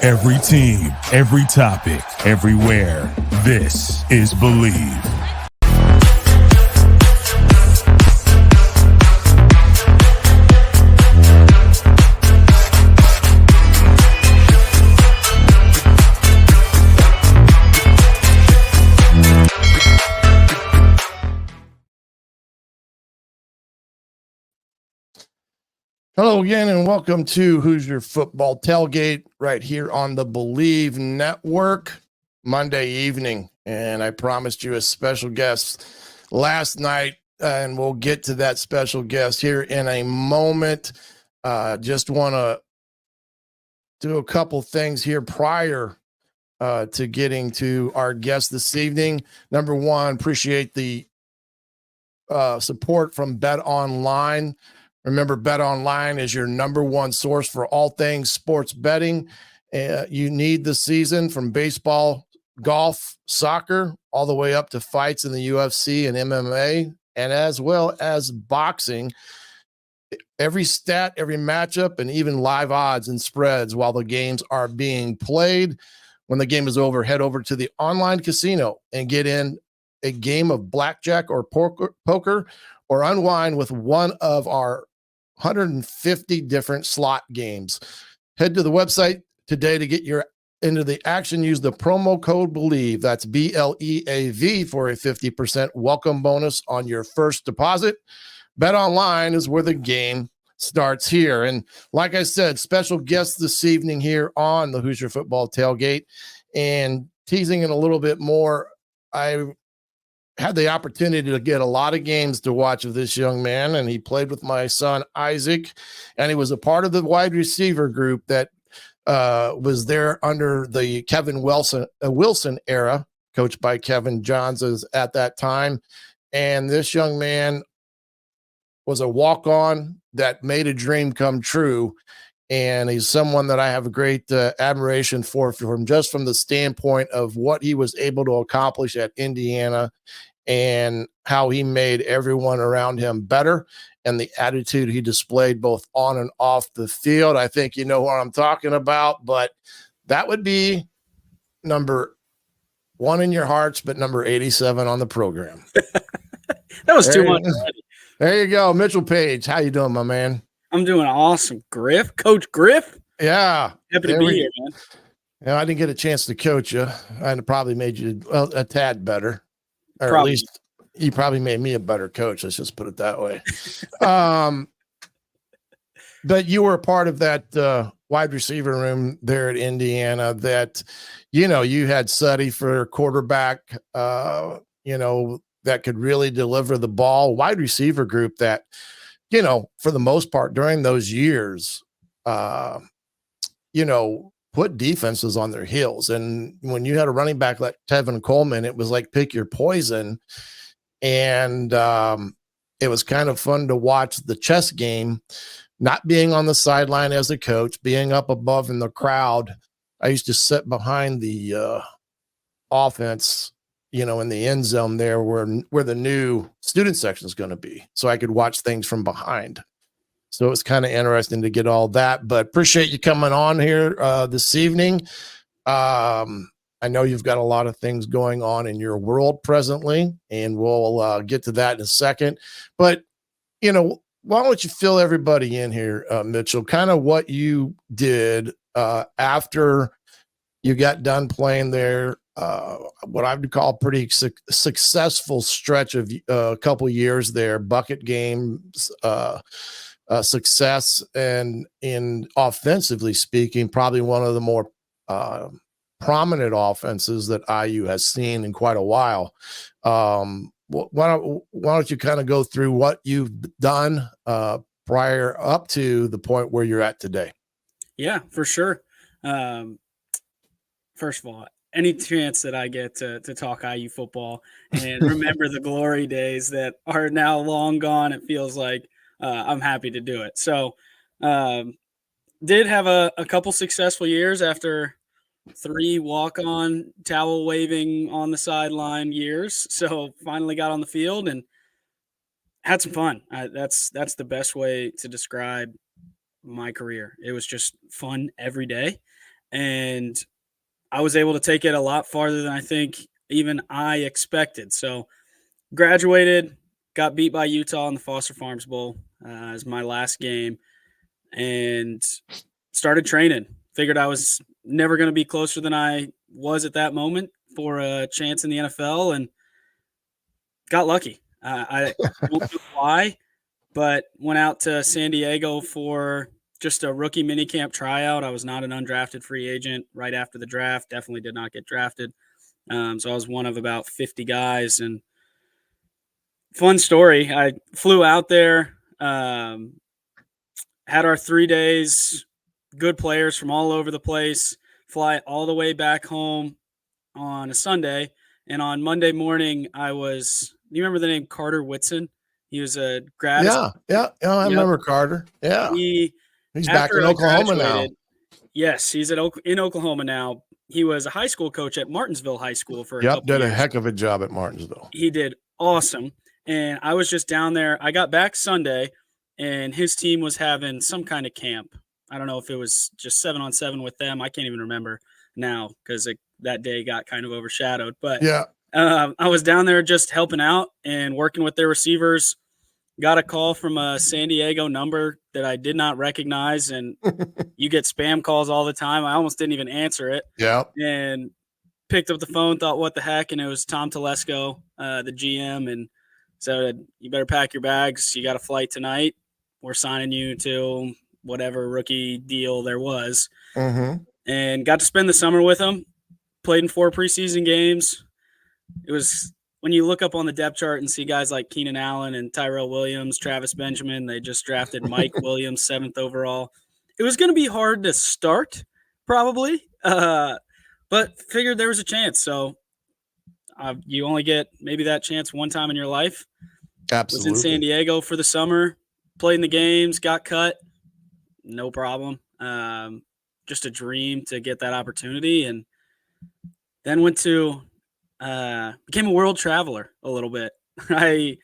Every team, every topic, everywhere. This is Believe. Hello again, and welcome to Hoosier Football Tailgate right here on the Believe Network Monday evening. And I promised you a special guest last night, and we'll get to that special guest here in a moment. Just want to do a couple things here prior to getting to our guest this evening. Number one, appreciate the support from Bet Online. Remember, Bet Online is your number one source for all things sports betting. You need the season from baseball, golf, soccer, all the way up to fights in the UFC and MMA, and as well as boxing. Every stat, every matchup, and even live odds and spreads while the games are being played. When the game is over, head over to the online casino and get in a game of blackjack or poker, or unwind with one of our 150 different slot games. Head to the website today to get your into the action. Use the promo code BELIEVE. That's BLEAV for a 50% welcome bonus on your first deposit. Bet Online is where the game starts here. And like I said, special guest this evening here on the Hoosier Football Tailgate. And teasing it a little bit more, I had the opportunity to get a lot of games to watch of this young man, and he played with my son Isaac, and he was a part of the wide receiver group that was there under the Kevin Wilson era, coached by Kevin Johns at that time. And this young man was a walk-on that made a dream come true, and he's someone that I have a great admiration for from the standpoint of what he was able to accomplish at Indiana and how he made everyone around him better, and the attitude he displayed both on and off the field. I think you know what I'm talking about, but that would be number one in your hearts, but number 87 on the program. That was too much already. There you go. Mitchell Paige. How you doing, my man? I'm doing awesome. Griff, Coach Griff. Yeah. Happy to be here, man. Yeah, I didn't get a chance to coach you. I'd probably made you a tad better. Or Probably. at least you probably made me a better coach. Let's just put it that way. But you were a part of that wide receiver room there at Indiana that, you had Suddy for quarterback, that could really deliver the ball. Wide receiver group that, for the most part during those years, put defenses on their heels. And when you had a running back like Tevin Coleman, it was like pick your poison. And it was kind of fun to watch the chess game, not being on the sideline as a coach, being up above in the crowd. I used to sit behind the offense, in the end zone there where the new student section is going to be. So I could watch things from behind. So it was kind of interesting to get all that, but appreciate you coming on here this evening. I know you've got a lot of things going on in your world presently, and we'll get to that in a second. But, why don't you fill everybody in here, Mitchell, kind of what you did after you got done playing there, what I would call a pretty successful stretch of a couple years there, bucket games, success, and in offensively speaking, probably one of the more prominent offenses that IU has seen in quite a while. Why don't you kind of go through what you've done prior up to the point where you're at today? Yeah, for sure. First of all, any chance that I get to talk IU football and remember the glory days that are now long gone, it feels like I'm happy to do it. So did have a couple successful years after 3 walk-on towel waving on the sideline years. So finally got on the field and had some fun. That's the best way to describe my career. It was just fun every day. and I was able to take it a lot farther than I think even I expected. So graduated, got beat by Utah in the Foster Farms Bowl as my last game, and started training. Figured I was never going to be closer than I was at that moment for a chance in the NFL, and got lucky. I don't know why, but went out to San Diego for just a rookie minicamp tryout. I was not an undrafted free agent right after the draft. Definitely did not get drafted. So I was one of about 50 guys. And fun story, I flew out there, had our 3 days, good players from all over the place, fly all the way back home on a Sunday. And on Monday morning, do you remember the name Carter Whitson? He was a grad. Yeah. I remember Carter. Yeah. He's back in Oklahoma now. Yes, he's in Oklahoma now. He was a high school coach at Martinsville High School for a couple did years. A heck of a job at Martinsville. He did awesome. And I was just down there. I got back Sunday, and his team was having some kind of camp. I don't know if it was just 7-on-7 with them. I can't even remember now because that day got kind of overshadowed. But yeah, I was down there just helping out and working with their receivers. Got a call from a San Diego number that I did not recognize, and you get spam calls all the time. I almost didn't even answer it. Yeah. And picked up the phone, thought, what the heck? And it was Tom Telesco, the GM, and said, you better pack your bags. You got a flight tonight. We're signing you to whatever rookie deal there was. Mm-hmm. And got to spend the summer with him. Played in 4 preseason games. It was – when you look up on the depth chart and see guys like Keenan Allen and Tyrell Williams, Travis Benjamin, they just drafted Mike Williams, 7th overall. It was going to be hard to start, probably, but figured there was a chance. So you only get maybe that chance one time in your life. Absolutely. Was in San Diego for the summer, played in the games, got cut, no problem. Just a dream to get that opportunity, and then went to became a world traveler a little bit. I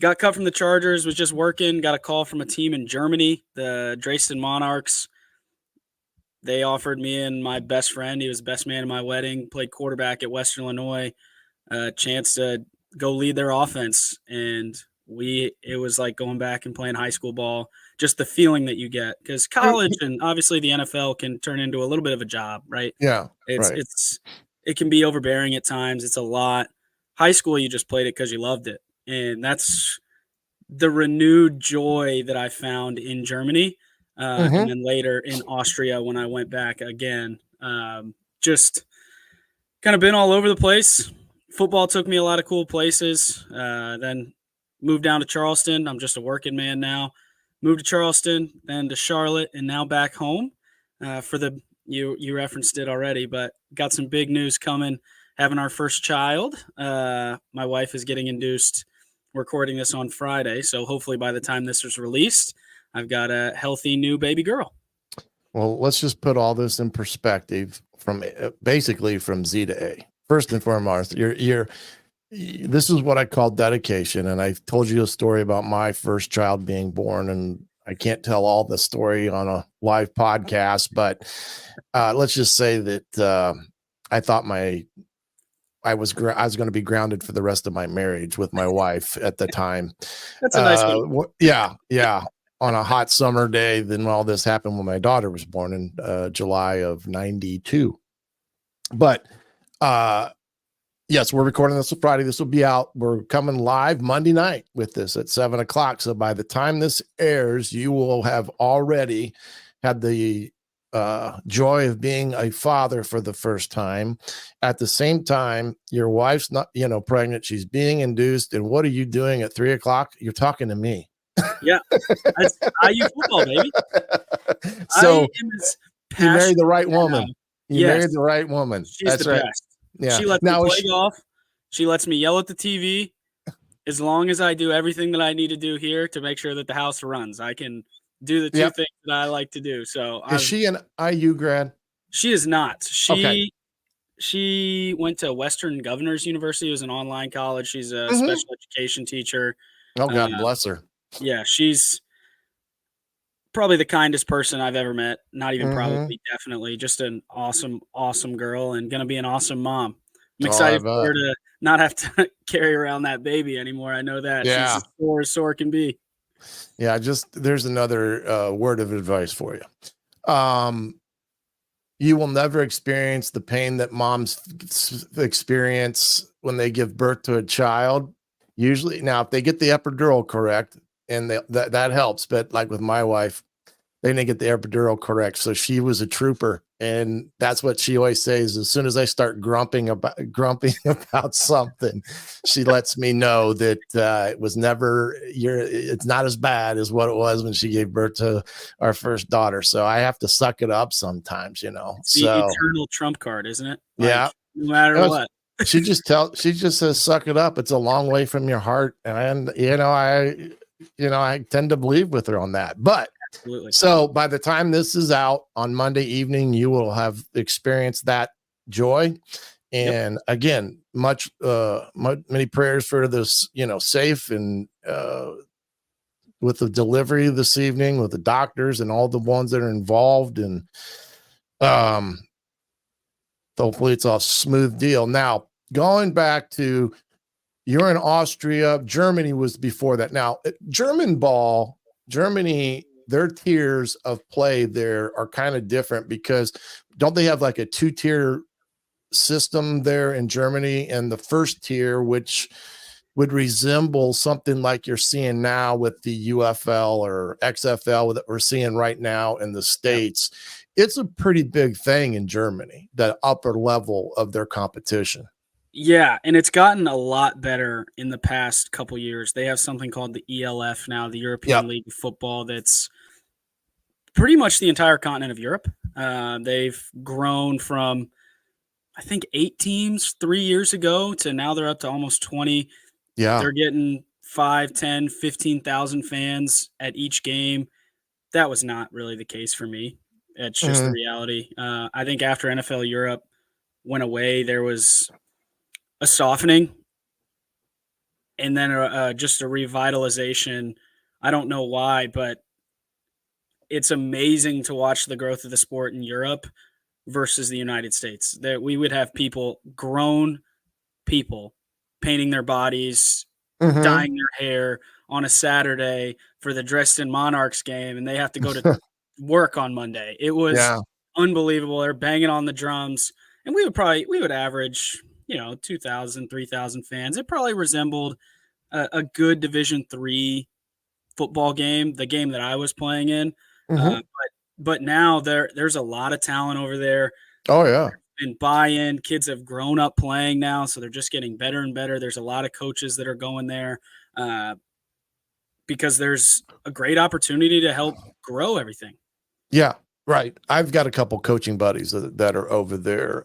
got cut from the Chargers, was just working, got a call from a team in Germany, the Dresden Monarchs. They offered me and my best friend, he was the best man at my wedding, played quarterback at Western Illinois, a chance to go lead their offense. And it was like going back and playing high school ball, just the feeling that you get. Because college and obviously the NFL can turn into a little bit of a job, right? Yeah. It can be overbearing at times. It's a lot. High school, you just played it because you loved it. And that's the renewed joy that I found in Germany. And then later in Austria when I went back again. Just kind of been all over the place. Football took me a lot of cool places. Then moved down to Charleston. I'm just a working man now. Moved to Charleston, then to Charlotte, and now back home for the you referenced it already, but got some big news coming. Having our first child. My wife is getting induced. Recording this on Friday, so hopefully by the time this is released, I've got a healthy new baby girl. Well, let's just put all this in perspective from basically from Z to A. First and foremost, this is what I call dedication. And I told you a story about my first child being born, and I can't tell all the story on a live podcast, but let's just say that I thought I was going to be grounded for the rest of my marriage with my wife at the time. That's a nice one. Yeah. On a hot summer day. Then all this happened when my daughter was born in July of 92. But yes, we're recording this on Friday. This will be out. We're coming live Monday night with this at 7:00. So by the time this airs, you will have already had the joy of being a father for the first time. At the same time, your wife's not, pregnant. She's being induced. And what are you doing at 3:00? You're talking to me. Yeah. That's IU football, baby. So you married the right woman. You married the right woman. She's That's the right. best. Yeah. She lets me play golf. She lets me yell at the TV. As long as I do everything that I need to do here to make sure that the house runs, I can do the two things that I like to do. So is she an IU grad? She is not. She went to Western Governors University. It was an online college. She's a special education teacher. Oh, God bless her. Yeah, she's probably the kindest person I've ever met. Not even Mm-hmm. probably, definitely. Just an awesome, awesome girl and going to be an awesome mom. I'm Oh, I excited for bet. her to not have to carry around that baby anymore. I know that she's Yeah. as sore can be. Yeah. There's another word of advice for you. You will never experience the pain that moms experience when they give birth to a child. Usually, now, if they get the epidural correct, and that helps, but like with my wife, they didn't get the epidural correct. So she was a trooper. And that's what she always says. As soon as I start grumping about something, she lets me know that it was never it's not as bad as what it was when she gave birth to our first daughter. So I have to suck it up sometimes, It's the So eternal trump card, isn't it? yeah. Like, no matter what. She just says, suck it up. It's a long way from your heart. And I tend to believe with her on that. But Absolutely. so by the time this is out on Monday evening, you will have experienced that joy. And again, many prayers for this, safe and with the delivery this evening, with the doctors and all the ones that are involved. And hopefully it's a smooth deal. Now, going back to, you're in Austria, Germany was before that. Now, Germany, their tiers of play there are kind of different because don't they have like a 2-tier system there in Germany? And the first tier, which would resemble something like you're seeing now with the UFL or XFL that we're seeing right now in the States. It's a pretty big thing in Germany, the upper level of their competition. Yeah, and it's gotten a lot better in the past couple years. They have something called the ELF now, the European League of Football, that's pretty much the entire continent of Europe. They've grown from, I think, 8 teams 3 years ago to now they're up to almost 20. Yeah. They're getting 5, 10, 15,000 fans at each game. That was not really the case for me. It's just the reality. I think after NFL Europe went away, there was a softening and then just a revitalization. I don't know why, but it's amazing to watch the growth of the sport in Europe versus the United States. That we would have grown people, painting their bodies, dyeing their hair on a Saturday for the Dresden Monarchs game, and they have to go to work on Monday. It was unbelievable. They're banging on the drums, and we would average, 2,000, 3,000 fans. It probably resembled a good Division III football game, the game that I was playing in. But now there's a lot of talent over there. Oh yeah. And buy-in. Kids have grown up playing now, so they're just getting better and better. There's a lot of coaches that are going there because there's a great opportunity to help grow everything. Yeah, right. I've got a couple coaching buddies that are over there.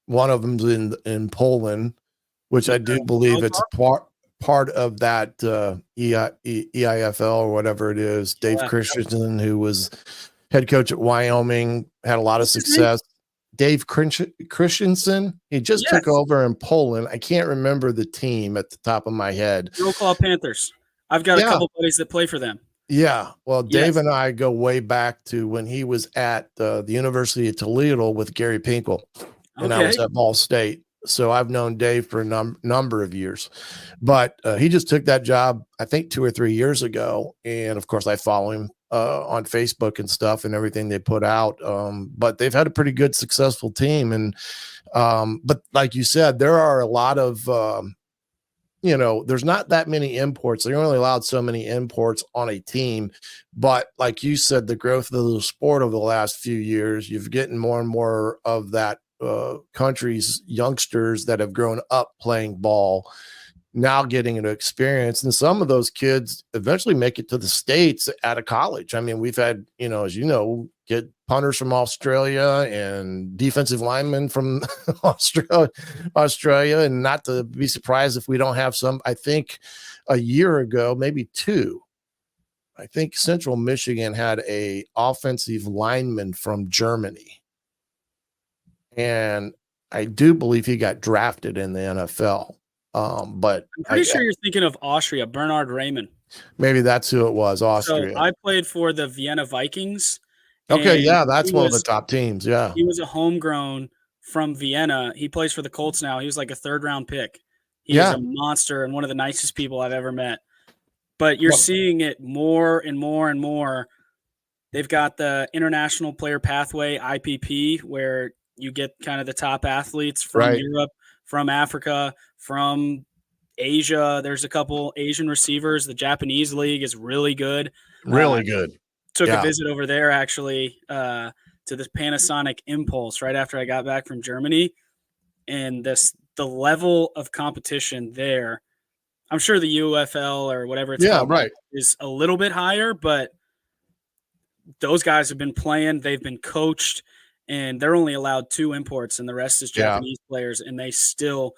One of them's in Poland, which I do believe it's part of that EIFL or whatever it is. Dave Christensen, who was head coach at Wyoming, had a lot of success. Dave Christensen, he just took over in Poland. I can't remember the team at the top of my head. Steel Claw Panthers. I've got a couple buddies that play for them. Yeah. Well, Dave and I go way back to when he was at the University of Toledo with Gary Pinkel, and I was at Ball State. So I've known Dave for a number of years, but he just took that job, I think 2 or 3 years ago. And of course I follow him on Facebook and stuff and everything they put out. But they've had a pretty good, successful team. And, but like you said, there are a lot of, there's not that many imports. They're only allowed so many imports on a team. But like you said, the growth of the sport over the last few years, you've getting more and more of that country's youngsters that have grown up playing ball now getting an experience. And some of those kids eventually make it to the States out of college. I mean, we've had, as you know, get punters from Australia and defensive linemen from Australia, and not to be surprised if we don't have some. I think a year ago, maybe 2, I think Central Michigan had a offensive lineman from Germany. And I do believe he got drafted in the NFL. But I'm pretty sure you're thinking of Austria, Bernard Raymond. Maybe that's who it was, So Austria. I played for the Vienna Vikings. Okay, And yeah, that's one of the top teams, yeah. he was a homegrown from Vienna. He plays for the Colts now. He was like a 3rd-round pick. He is Yeah. a monster and one of the nicest people I've ever met. But you're Well, seeing it more and more and more. They've got the International Player Pathway, IPP, where you get kind of the top athletes from right. Europe, from Africa, from Asia. There's a couple Asian receivers. The Japanese league is really good. Really good. Took a Yeah. visit over there actually to this Panasonic Impulse right after I got back from Germany, and the level of competition there. I'm sure the UFL or whatever it's called right. is a little bit higher, but those guys have been playing. They've been coached, and they're only allowed 2 imports, and the rest is Japanese players, and they still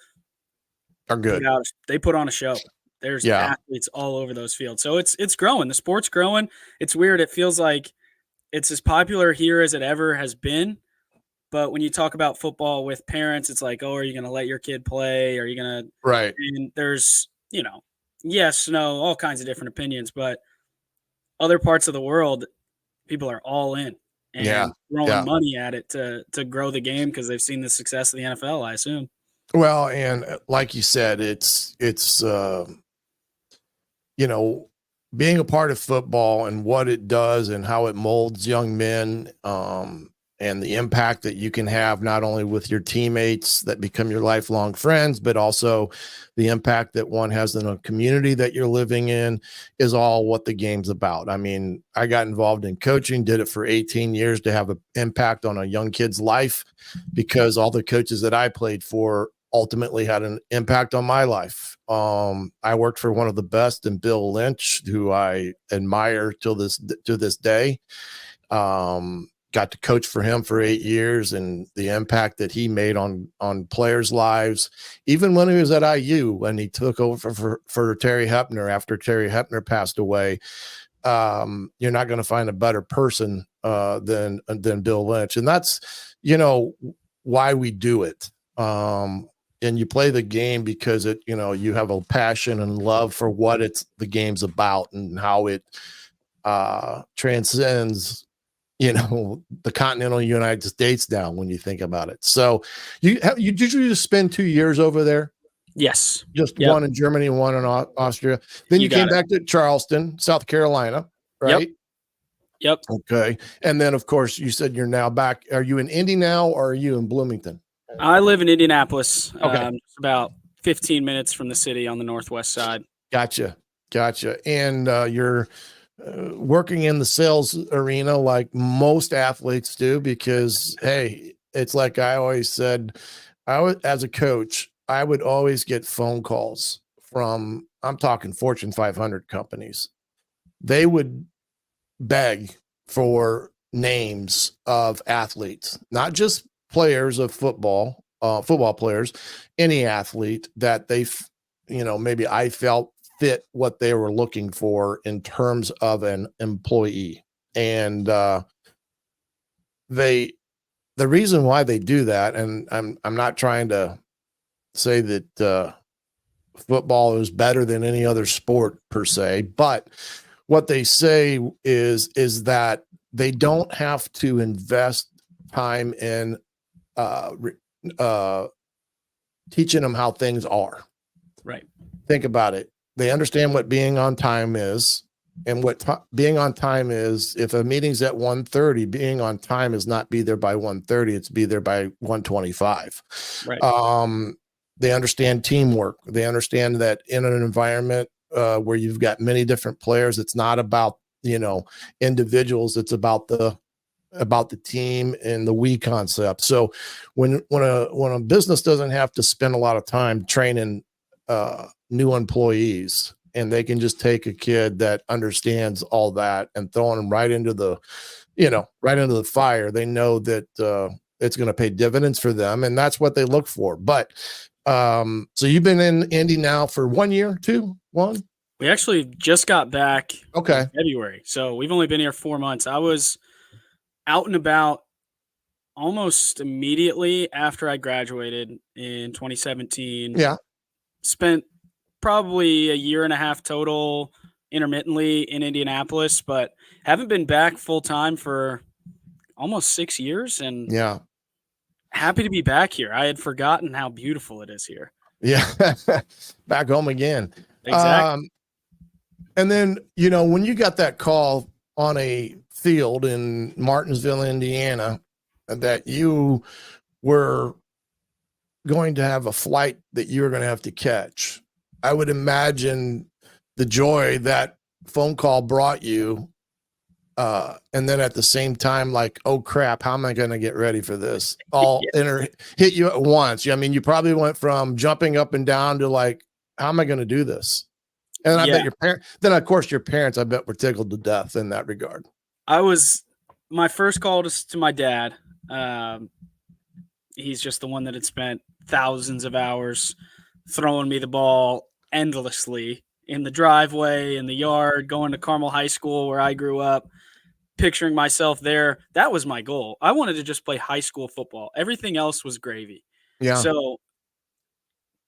Are good. They put on a show. There's athletes all over those fields. So it's growing. The sport's growing. It's weird. It feels like it's as popular here as it ever has been. But when you talk about football with parents, it's like, oh, are you going to let your kid play? Are you going to – right. And there's, yes, no, all kinds of different opinions. But other parts of the world, people are all in and throwing money at it to grow the game because they've seen the success of the NFL, I assume. Well, and like you said, it's being a part of football and what it does and how it molds young men, and the impact that you can have not only with your teammates that become your lifelong friends, but also the impact that one has in a community that you're living in is all what the game's about. I mean, I got involved in coaching, did it for 18 years to have an impact on a young kid's life because all the coaches that I played for ultimately had an impact on my life. I worked for one of the best in Bill Lynch, who I admire to this day. Got to coach for him for 8 years, and the impact that he made on players' lives, even when he was at IU, when he took over for Terry Hepner after Terry Hepner passed away. You're not going to find a better person than Bill Lynch, and that's why we do it. And you play the game because you have a passion and love for what the game's about and how it transcends the continental United States down when you think about it. So did you just spend 2 years over there? Yes. Just one in Germany, one in Austria. Then you came back to Charleston, South Carolina, right? Yep. Okay. And then, of course, you said you're now back. Are you in Indy now, or are you in Bloomington? I live in Indianapolis. Okay. It's about 15 minutes from the city on the northwest side. Gotcha. And you're working in the sales arena like most athletes do, because, hey, it's like I always said, as a coach, I would always get phone calls from, I'm talking Fortune 500 companies. They would beg for names of athletes, not just players of football players, any athlete that they, maybe I felt fit what they were looking for in terms of an employee. And the reason why they do that, and I'm not trying to say that football is better than any other sport per se, but what they say is that they don't have to invest time in teaching them how things are. Right. Think about it. They understand what being on time is, and what being on time is. If a meeting's at 1:30, being on time is not be there by 1:30. It's be there by 1:25. Right. They understand teamwork. They understand that in an environment where you've got many different players, it's not about individuals. It's about the team and the we concept. So when a business doesn't have to spend a lot of time training new employees, and they can just take a kid that understands all that and throwing them right into the fire, they know that it's going to pay dividends for them, and that's what they look for. But so you've been in Indy now for 1 year, 2, 1? We actually just got back in February, so we've only been here 4 months. I was out and about almost immediately after I graduated in 2017. Yeah. Spent probably a year and a half total intermittently in Indianapolis, but haven't been back full time for almost 6 years, and Yeah. happy to be back here. I had forgotten how beautiful it is here. Yeah. Back home again. Exactly. And then, when you got that call on a field in Martinsville, Indiana, that you were going to have a flight that you were going to have to catch, I would imagine the joy that phone call brought you. And then at the same time, like, oh crap, how am I going to get ready for this? All hit you at once. I mean, you probably went from jumping up and down to like, how am I going to do this? And I bet your parents, then of course your parents, I bet were tickled to death in that regard. My first call to my dad. He's just the one that had spent thousands of hours throwing me the ball endlessly in the driveway, in the yard, going to Carmel High School where I grew up, picturing myself there. That was my goal. I wanted to just play high school football. Everything else was gravy. Yeah. So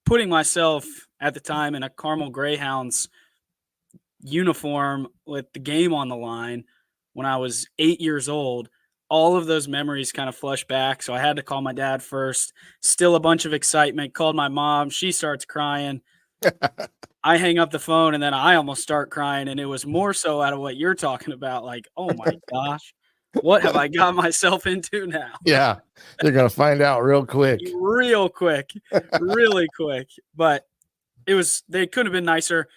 putting myself at the time in a Carmel Greyhounds uniform with the game on the line when I was 8 years old, all of those memories kind of flush back. So I had to call my dad first. Still a bunch of excitement. Called my mom. She starts crying. I hang up the phone, and then I almost start crying. And it was more so out of what you're talking about. Like, oh my gosh, what have I got myself into now? Yeah. They're going to find out real quick. Really quick. But they couldn't have been nicer.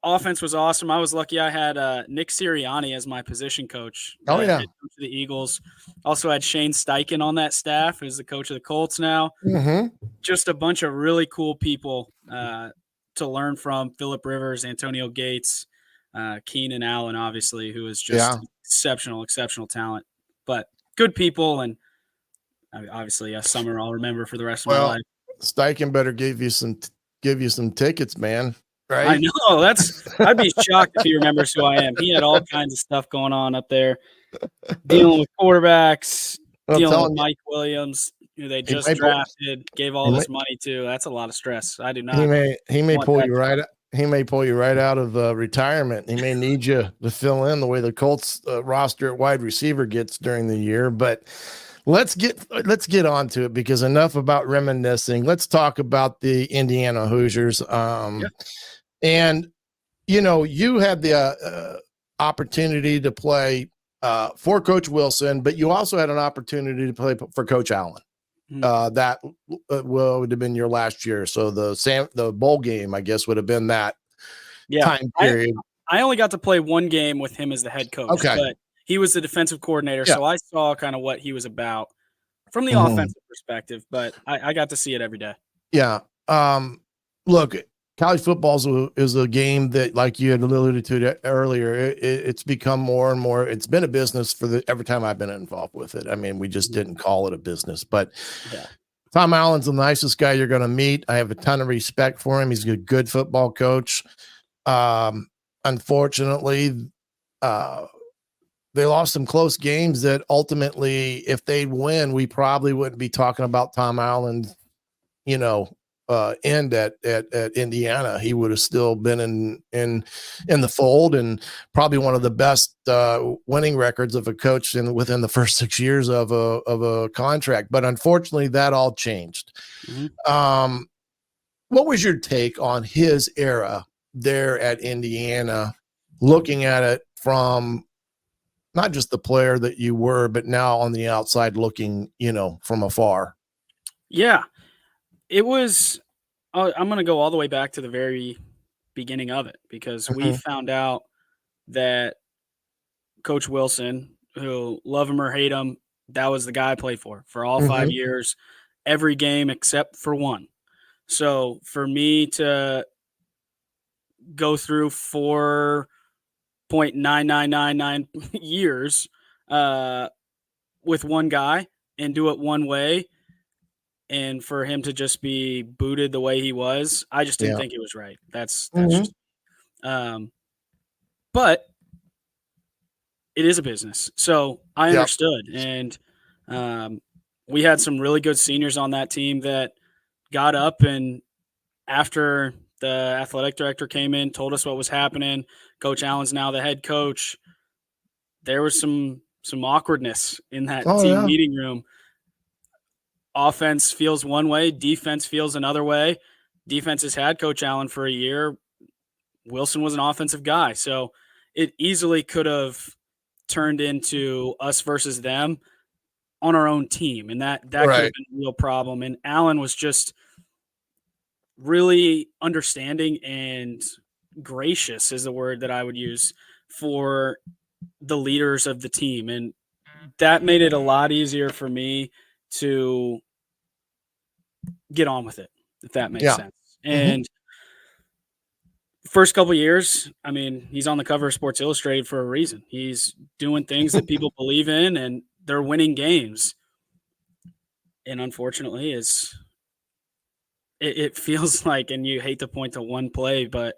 Offense was awesome. I was lucky I had Nick Sirianni as my position coach. Oh, yeah. Head coach of the Eagles. Also had Shane Steichen on that staff, who's the coach of the Colts now. Mm-hmm. Just a bunch of really cool people to learn from. Phillip Rivers, Antonio Gates, Keenan Allen, obviously, who is just exceptional talent. But good people, and obviously a summer I'll remember for the rest of my life. Steichen better give you some tickets, man. Right? I know. I'd be shocked if he remembers who I am. He had all kinds of stuff going on up there, dealing with quarterbacks, dealing with Mike Williams, who they just drafted, gave all this money to. That's a lot of stress. I do not. He may pull you right. He may pull you right out of retirement. He may need you to fill in the way the Colts roster at wide receiver gets during the year. But let's get on to it, because enough about reminiscing. Let's talk about the Indiana Hoosiers. And, you had the opportunity to play for Coach Wilson, but you also had an opportunity to play for Coach Allen. That would have been your last year. So the bowl game, I guess, would have been that time period. I only got to play one game with him as the head coach, but he was the defensive coordinator. So I saw kind of what he was about from the offensive perspective, but I got to see it every day. Yeah. Look, college football is a game that, like you had alluded to earlier, it's become more and more. It's been a business every time I've been involved with it. I mean, we just didn't call it a business. But Tom Allen's the nicest guy you're going to meet. I have a ton of respect for him. He's a good football coach. Unfortunately, they lost some close games that ultimately, if they'd win, we probably wouldn't be talking about Tom Allen, end at Indiana. He would have still been in the fold, and probably one of the best winning records of a coach within the first 6 years of a contract. But unfortunately, that all changed. Mm-hmm. What was your take on his era there at Indiana, looking at it from not just the player that you were, but now on the outside looking, from afar? Yeah. It was, I'm going to go all the way back to the very beginning of it, because we found out that Coach Wilson, who love him or hate him, that was the guy I played for all 5 years, every game except for one. So for me to go through 4.9999 years with one guy and do it one way, and for him to just be booted the way he was, I just didn't think it was right. That's just, but it is a business. So I understood. And we had some really good seniors on that team that got up, and after The athletic director came in, told us what was happening. Coach Allen's now the head coach. There was some awkwardness in that team meeting room. Offense feels one way, defense feels another way. Defense has had Coach Allen for a year. Wilson was an offensive guy, so it easily could have turned into us versus them on our own team, and that could have been a real problem. And Allen was just really understanding and gracious is the word that I would use for the leaders of the team, and that made it a lot easier for me to get on with it, if that makes sense. And first couple of years, I mean, he's on the cover of Sports Illustrated for a reason. He's doing things that people believe in, and they're winning games. And unfortunately, it feels like, and you hate to point to one play, but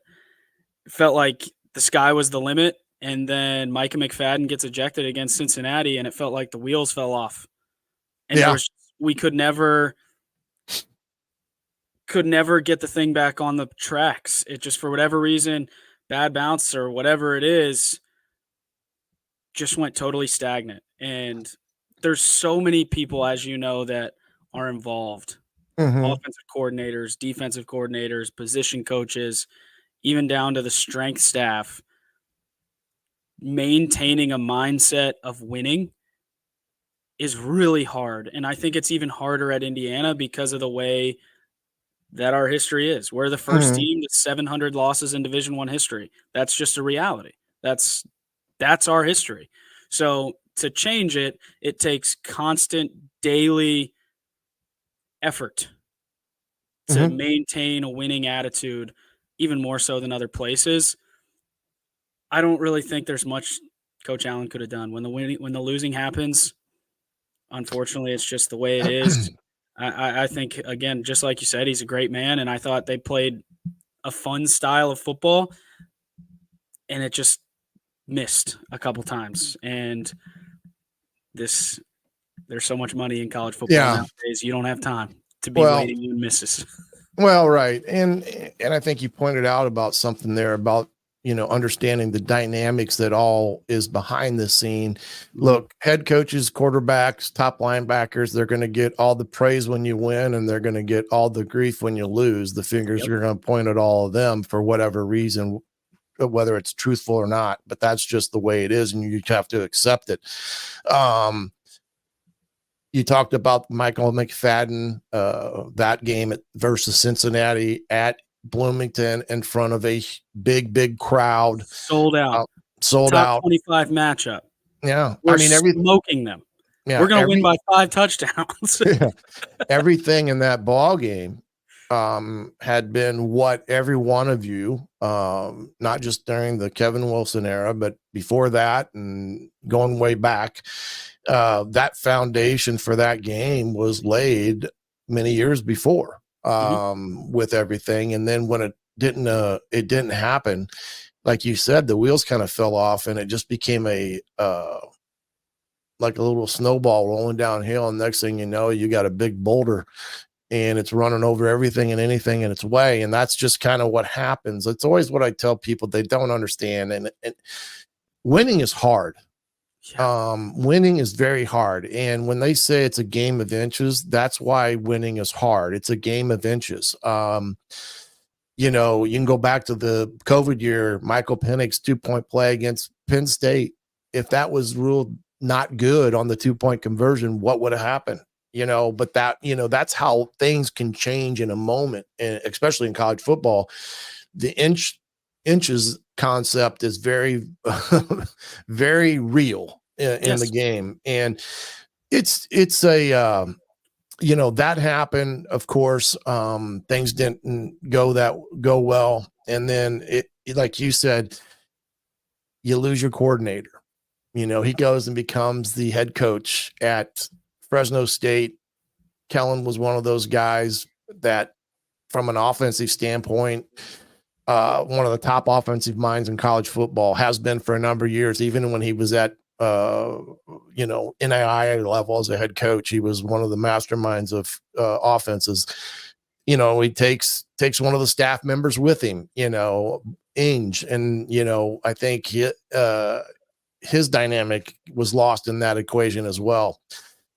it felt like the sky was the limit. And then Micah McFadden gets ejected against Cincinnati, and it felt like the wheels fell off. And we could never get the thing back on the tracks. It just, for whatever reason, bad bounce or whatever it is, just went totally stagnant. And there's so many people, as you know, that are involved. Offensive coordinators, defensive coordinators, position coaches, even down to the strength staff. Maintaining a mindset of winning is really hard. And I think it's even harder at Indiana because of the way that our history is. We're the first team with 700 losses in Division I history. That's just a reality. That's our history. So to change it, it takes constant daily effort to maintain a winning attitude, even more so than other places. I don't really think there's much Coach Allen could have done. When the losing happens, unfortunately, it's just the way it is. I think, again, just like you said, he's a great man, and I thought they played a fun style of football, and it just missed a couple times. And there's so much money in college football nowadays, you don't have time to be waiting on misses. Well, right. And I think you pointed out about something there about, understanding the dynamics that all is behind the scene. Look, head coaches, quarterbacks, top linebackers, they're going to get all the praise when you win, and they're going to get all the grief when you lose. The fingers are going to point at all of them for whatever reason, whether it's truthful or not, but that's just the way it is. And you have to accept it. You talked about Michael McFadden, that game versus Cincinnati at Bloomington in front of a big crowd, sold out, top 25 matchup. Yeah, we're smoking them. Yeah, we're gonna win by 5 touchdowns. Everything in that ball game had been what every one of you, not just during the Kevin Wilson era, but before that and going way back, that foundation for that game was laid many years before. With everything. And then when it didn't happen, like you said, the wheels kind of fell off, and it just became like a little snowball rolling downhill. And next thing you know, you got a big boulder, and it's running over everything and anything in its way. And that's just kind of what happens. It's always what I tell people they don't understand. And winning is hard. Winning is very hard. And when they say it's a game of inches, that's why winning is hard. It's a game of inches. You can go back to the COVID year, Michael Penix's 2-point play against Penn State. If that was ruled not good on the 2-point conversion, what would have happened? But that's how things can change in a moment, and especially in college football. The inches concept is very, very real in the game. And it's a, that happened, of course. Things didn't go well. And then like you said, you lose your coordinator. He goes and becomes the head coach at Fresno State. Kellen was one of those guys that, from an offensive standpoint, one of the top offensive minds in college football, has been for a number of years. Even when he was at NAIA level as a head coach, he was one of the masterminds of offenses. he takes one of the staff members with him, Inge, and I think his dynamic was lost in that equation as well.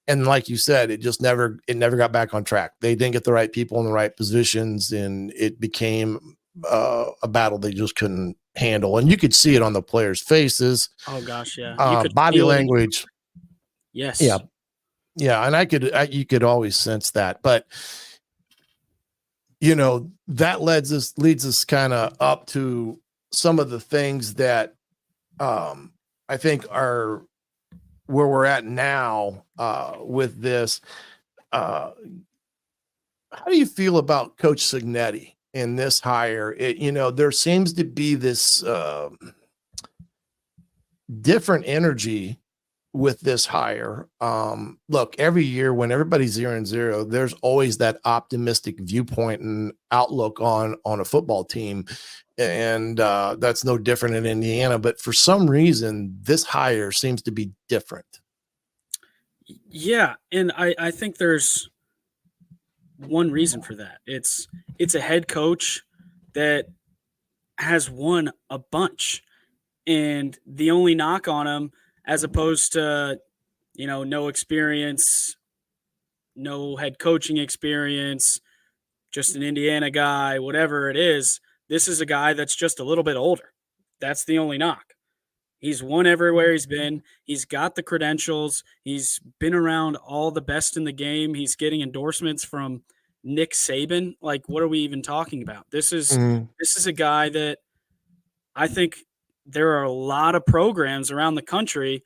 And like you said, it never got back on track. They didn't get the right people in the right positions, and it became a battle they just couldn't handle. And you could see it on the players' faces. Oh gosh, yeah. You could body language. Yes. Yeah. Yeah. And you could always sense that, but that leads us kind of up to some of the things that I think are where we're at now with this. How do you feel about Coach Cignetti in this hire? There seems to be this different energy with this hire. Look, every year when everybody's 0-0, there's always that optimistic viewpoint and outlook on a football team. And that's no different in Indiana. But for some reason, this hire seems to be different. Yeah. And I think there's one reason for that. It's a head coach that has won a bunch. And the only knock on him, as opposed to, no experience, no head coaching experience, just an Indiana guy, whatever it is, this is a guy that's just a little bit older. That's the only knock. He's won everywhere he's been. He's got the credentials. He's been around all the best in the game. He's getting endorsements from Nick Saban. Like, what are we even talking about? This is a guy that I think there are a lot of programs around the country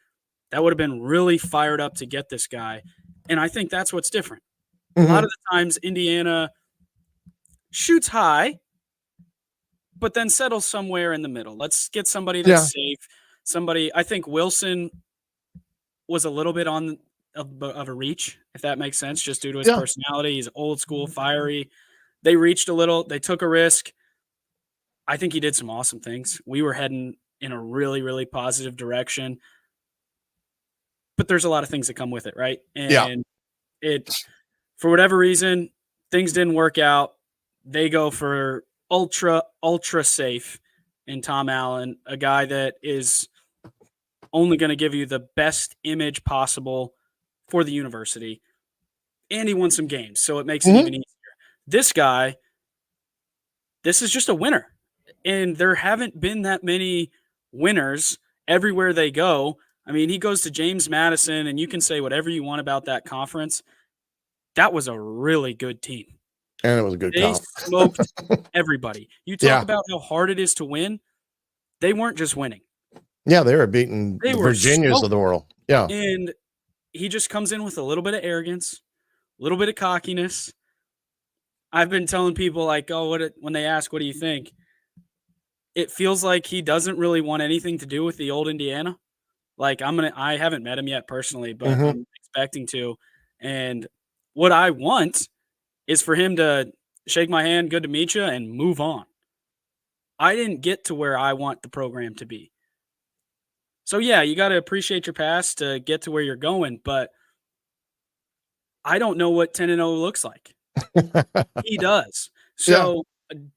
that would have been really fired up to get this guy. And I think that's what's different. A lot of the times Indiana shoots high, but then settles somewhere in the middle. Let's get somebody that's safe. I think Wilson was a little bit of a reach, if that makes sense, just due to his personality. He's old school, fiery. They reached a little. They took a risk. I think he did some awesome things. We were heading in a really, really positive direction. But there's a lot of things that come with it, right? And it, for whatever reason, things didn't work out. They go for ultra safe in Tom Allen, a guy that is only going to give you the best image possible for the university. And he won some games, so it makes it even easier. This guy, this is just a winner. And there haven't been that many winners everywhere they go. I mean, he goes to James Madison, and you can say whatever you want about that conference. That was a really good team. And it was a good They smoked everybody. You talk about how hard it is to win. They weren't just winning. Yeah, they were beating the Virginias of the world. Yeah. And he just comes in with a little bit of arrogance, a little bit of cockiness. I've been telling people, like, when they ask, what do you think? It feels like he doesn't really want anything to do with the old Indiana. Like, I haven't met him yet personally, but I'm expecting to. And what I want is for him to shake my hand, good to meet you, and move on. I didn't get to where I want the program to be. So, yeah, you got to appreciate your past to get to where you're going, but I don't know what 10-0 looks like. He does. So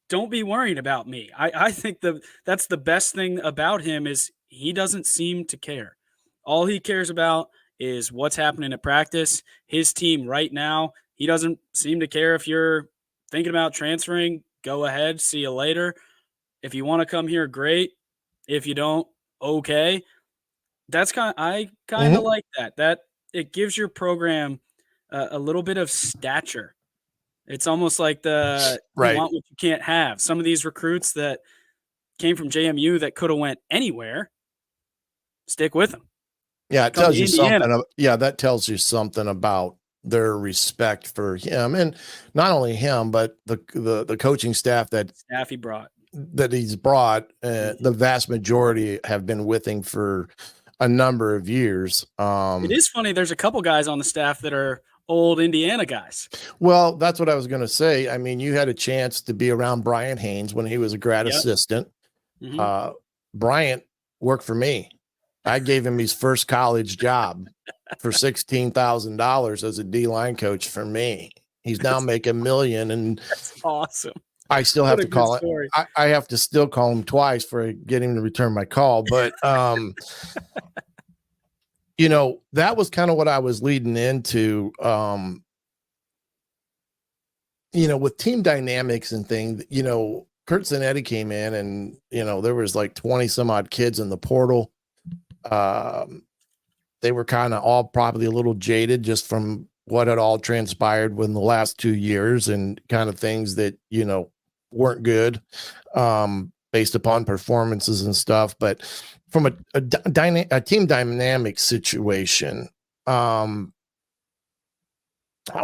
don't be worried about me. I think that's the best thing about him is he doesn't seem to care. All he cares about is what's happening at practice. His team right now, he doesn't seem to care if you're thinking about transferring. Go ahead. See you later. If you want to come here, great. If you don't, okay. I kind of like that. That it gives your program a little bit of stature. It's almost like you want what you can't have. Some of these recruits that came from JMU that could have went anywhere, stick with them. Yeah, it tells you something. That tells you something about their respect for him, and not only him, but the coaching staff he brought. That he's brought. The vast majority have been with him for a number of years. It is funny. There's a couple guys on the staff that are old Indiana guys. Well, that's what I was going to say. I mean, you had a chance to be around Brian Haynes when he was a grad assistant. Bryant worked for me. I gave him his first college job for $16,000 as a D-line coach for me. He's now making $1 million, and That's awesome. I still have to call it. I have to still call him twice for getting him to return my call. But, you know, that was kind of what I was leading into, you know, with team dynamics and things. You know, Kurt Zanetti came in and, you know, there was like 20 some odd kids in the portal. They were kind of all probably a little jaded just from what had all transpired within the last 2 years and kind of things that, you know, weren't good based upon performances and stuff. But from a team dynamic situation, how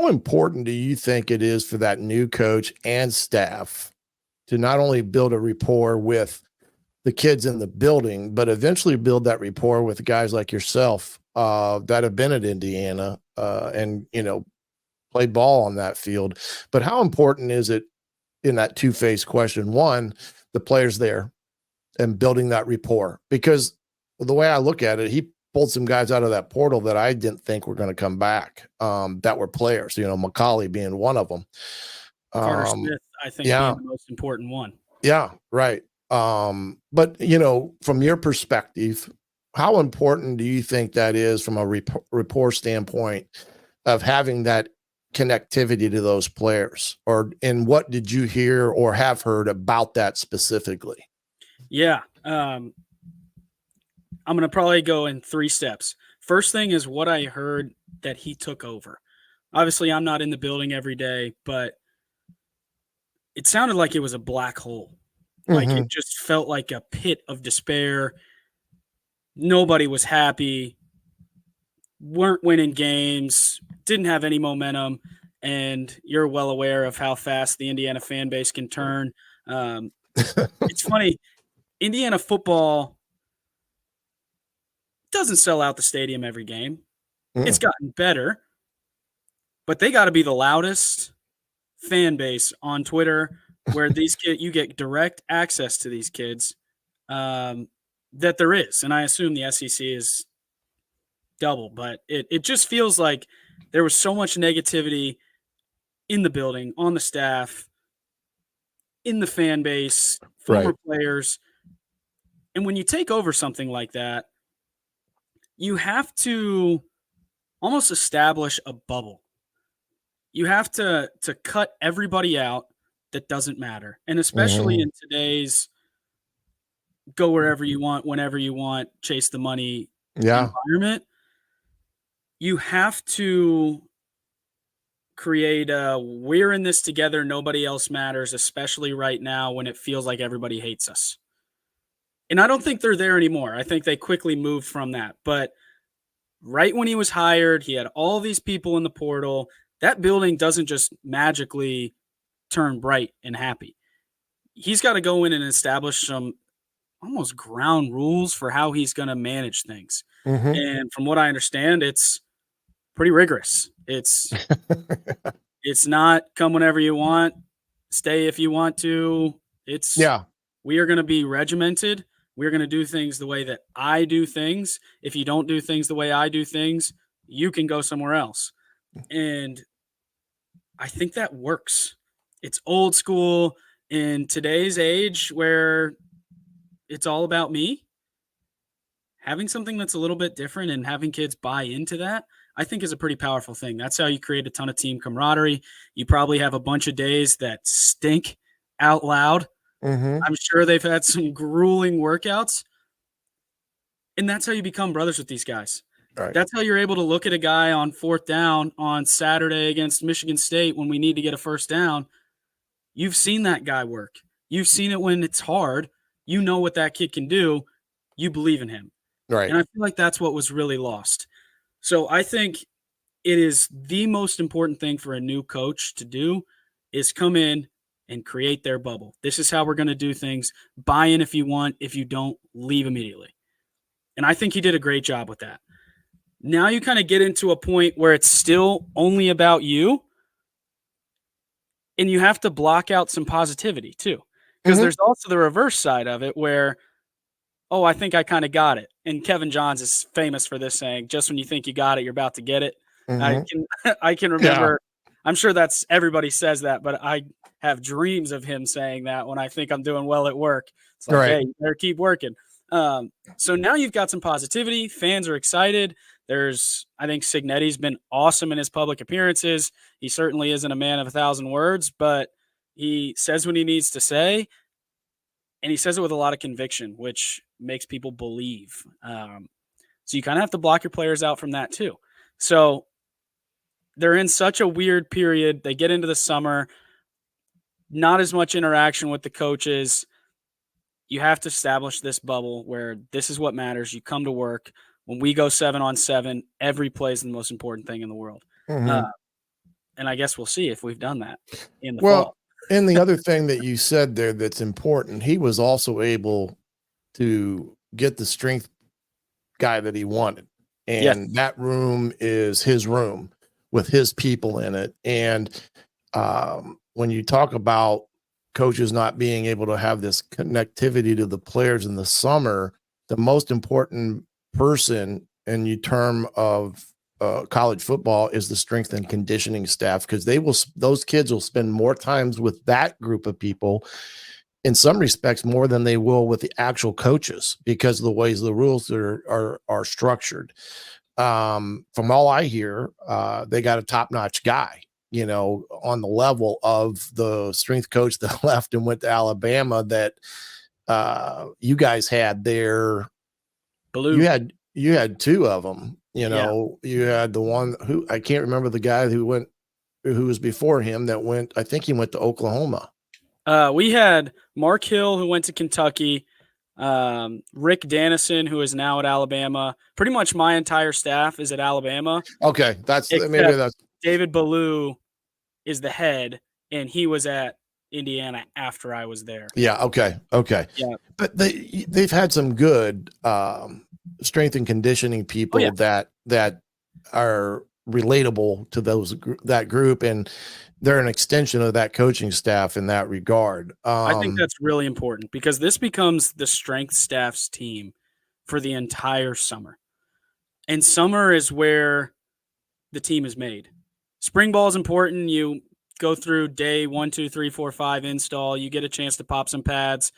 important do you think it is for that new coach and staff to not only build a rapport with the kids in the building, but eventually build that rapport with guys like yourself that have been at Indiana and, you know, played ball on that field? But how important is it in that two-phase question? One, the players there and building that rapport, because the way I look at it, he pulled some guys out of that portal that I didn't think were going to come back that were players, you know, McCauley being one of them. Carter Smith, I think, being the most important one. Yeah, right. But, you know, from your perspective, how important do you think that is from a rapport standpoint of having that connectivity to those players? And what did you hear or have heard about that specifically? Yeah. I'm going to probably go in 3 steps. First thing is what I heard that he took over. Obviously, I'm not in the building every day, but it sounded like it was a black hole. Like it just felt like a pit of despair. Nobody was happy, weren't winning games, didn't have any momentum, and you're well aware of how fast the Indiana fan base can turn. It's funny, Indiana football doesn't sell out the stadium every game. It's gotten better, but they got to be the loudest fan base on Twitter, where these kids, you get direct access to these kids that there is. And I assume the SEC is double, but it just feels like there was so much negativity in the building, on the staff, in the fan base, former players. And when you take over something like that, you have to almost establish a bubble. You have to cut everybody out that doesn't matter. And especially in today's go wherever you want, whenever you want, chase the money environment, you have to create a we're in this together, nobody else matters, especially right now when it feels like everybody hates us. And I don't think they're there anymore. I think they quickly moved from that. But right when he was hired, he had all these people in the portal. That building doesn't just magically turn bright and happy. He's got to go in and establish some almost ground rules for how he's going to manage things. And from what I understand, it's pretty rigorous. It's not come whenever you want, stay if you want to. It's we are going to be regimented. We're going to do things the way that I do things. If you don't do things the way I do things, you can go somewhere else. And I think that works. It's old school in today's age where it's all about me. Having something that's a little bit different and having kids buy into that, I think is a pretty powerful thing. That's how you create a ton of team camaraderie. You probably have a bunch of days that stink out loud. I'm sure they've had some grueling workouts. And that's how you become brothers with these guys. Right. That's how you're able to look at a guy on 4th down on Saturday against Michigan State when we need to get a first down. You've seen that guy work. You've seen it when it's hard. You know what that kid can do. You believe in him. Right. And I feel like that's what was really lost. So I think it is the most important thing for a new coach to do is come in and create their bubble. This is how we're going to do things. Buy in if you want. If you don't, leave immediately. And I think he did a great job with that. Now you kind of get into a point where it's still only about you, and you have to block out some positivity too. Because there's also the reverse side of it where, oh, I think I kind of got it. And Kevin Johns is famous for this saying, just when you think you got it, you're about to get it. I can remember I'm sure that's everybody says that, but I have dreams of him saying that when I think I'm doing well at work. It's like, Right. hey, you better keep working. So now you've got some positivity. Fans are excited. I think Signetti's been awesome in his public appearances. He certainly isn't a man of 1,000 words, but he says what he needs to say, and he says it with a lot of conviction, which makes people believe. So you kind of have to block your players out from that too. So they're in such a weird period. They get into the summer, not as much interaction with the coaches. You have to establish this bubble where this is what matters. You come to work. When we go 7-on-7, every play is the most important thing in the world. Mhm. And I guess we'll see if we've done that in the Well, fall. and the other thing that you said there that's important, he was also able to get the strength guy that he wanted. Yes. And that room is his room with his people in it. And when you talk about coaches not being able to have this connectivity to the players in the summer, the most important person in your term of college football is the strength and conditioning staff, because those kids will spend more times with that group of people, in some respects more than they will with the actual coaches, because of the ways the rules are structured. From all I hear, they got a top-notch guy, on the level of the strength coach that left and went to Alabama that you guys had there. Blue. You had two of them. You had the one who I can't remember, the guy who was before him that went. I think he went to Oklahoma. We had Mark Hill, who went to Kentucky, Rick Dannison, who is now at Alabama. Pretty much my entire staff is at Alabama. Okay, maybe that's David Ballou is the head, and he was at Indiana after I was there. Yeah. Okay. Yeah. But they've had some good strength and conditioning people that are relatable to that group, and they're an extension of that coaching staff in that regard. I think that's really important, because this becomes the strength staff's team for the entire summer. And summer is where the team is made. Spring ball is important. You go through day 1, 2, 3, 4, 5 install. You get a chance to pop some pads,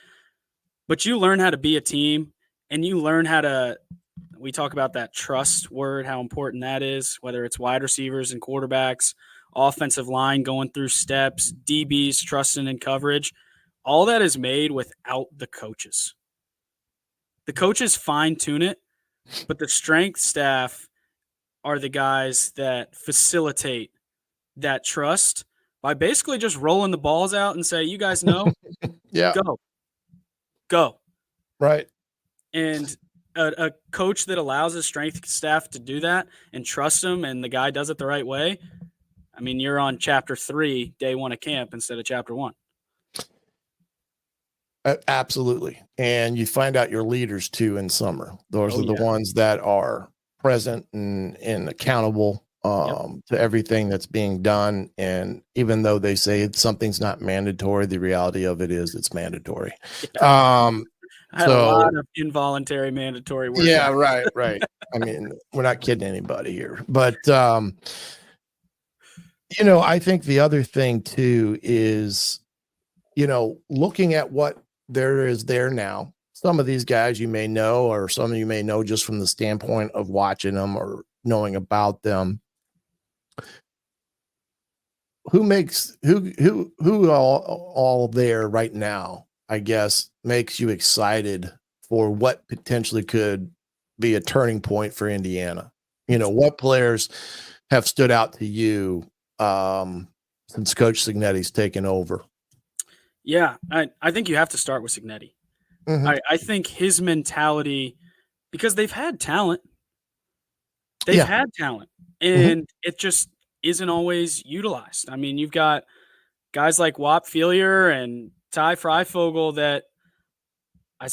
but you learn how to be a team, and you learn how to, we talk about that trust word, how important that is, whether it's wide receivers and quarterbacks, offensive line going through steps, DBs trusting in coverage. All that is made without the coaches. The coaches fine tune it, but the strength staff are the guys that facilitate that trust by basically just rolling the balls out and say, you guys know, go. Right. And a coach that allows his strength staff to do that and trust him, and the guy does it the right way, I mean, you're on chapter 3, day 1 of camp instead of chapter 1. Absolutely. And you find out your leaders too in summer. Those are the ones that are present and accountable to everything that's being done. And even though they say something's not mandatory, the reality of it is it's mandatory. I had a lot of involuntary mandatory work. Yeah, right. I mean, we're not kidding anybody here, but I think the other thing too is, looking at what there is there now. Some of these guys you may know, or some of you may know just from the standpoint of watching them or knowing about them. Who all there right now, I guess, makes you excited for what potentially could be a turning point for Indiana? What players have stood out to you since Coach Signetti's taken over? Yeah, I think you have to start with Signetti. Mm-hmm. I think his mentality, because they've had talent. They've had talent, and it just isn't always utilized. I mean, you've got guys like Whop Filier and Ty Freifogel that I